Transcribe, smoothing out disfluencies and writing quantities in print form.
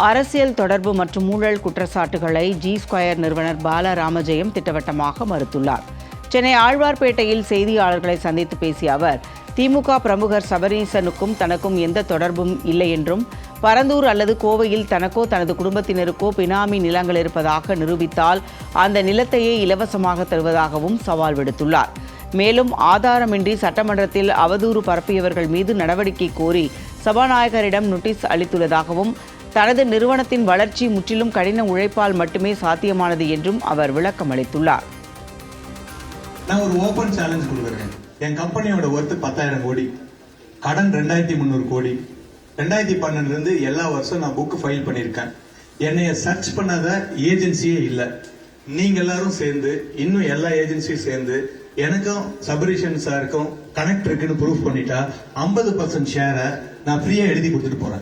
அரசியல் தொடர்பு மற்றும் ஊழல் குற்றச்சாட்டுகளை G2 நிறுவனர் பால ராமஜெயம் திட்டவட்டமாக மறுத்துள்ளார். சென்னை ஆழ்வார்பேட்டையில் செய்தியாளர்களை சந்தித்து பேசிய அவர், திமுக பிரமுகர் சபரீசனுக்கும் தனக்கும் எந்த தொடர்பும் இல்லை என்றும், பரந்தூர் அல்லது கோவையில் தனக்கோ தனது குடும்பத்தினருக்கோ பினாமி நிலங்கள் இருப்பதாக நிரூபித்தால் அந்த நிலத்தையே இலவசமாக தருவதாகவும் சவால் விடுத்துள்ளார். மேலும் ஆதாரமின்றி சட்டமன்றத்தில் அவதூறு பரப்பியவர்கள் மீது நடவடிக்கை கோரி சபாநாயகரிடம் நோட்டீஸ் அளித்துள்ளதாகவும், தனது நிறுவனத்தின் வளர்ச்சி முற்றிலும் கடின உழைப்பால் மட்டுமே சாத்தியமானது என்றும் அவர் விளக்கம் அளித்துள்ளார். நான் ஒரு ஓபன் சேலஞ்ச் கொடுக்குறேன். என் கம்பெனியோட ஒர்த்து 10,000 கோடி, கடன் 2,300 கோடி. 2012 எல்லா வருஷம் நான் புக் ஃபைல் பண்ணியிருக்கேன். என்னைய சர்ச் பண்ணாத ஏஜென்சியே இல்லை. நீங்க எல்லாரும் சேர்ந்து, இன்னும் எல்லா ஏஜென்சியும் சேர்ந்து எனக்கும் சபரீஷன் சாருக்கும் கனெக்ட் இருக்குன்னு ப்ரூஃப் பண்ணிட்டா 50% ஷேரை நான் ஃப்ரீயா எழுதி கொடுத்துட்டு போறேன்.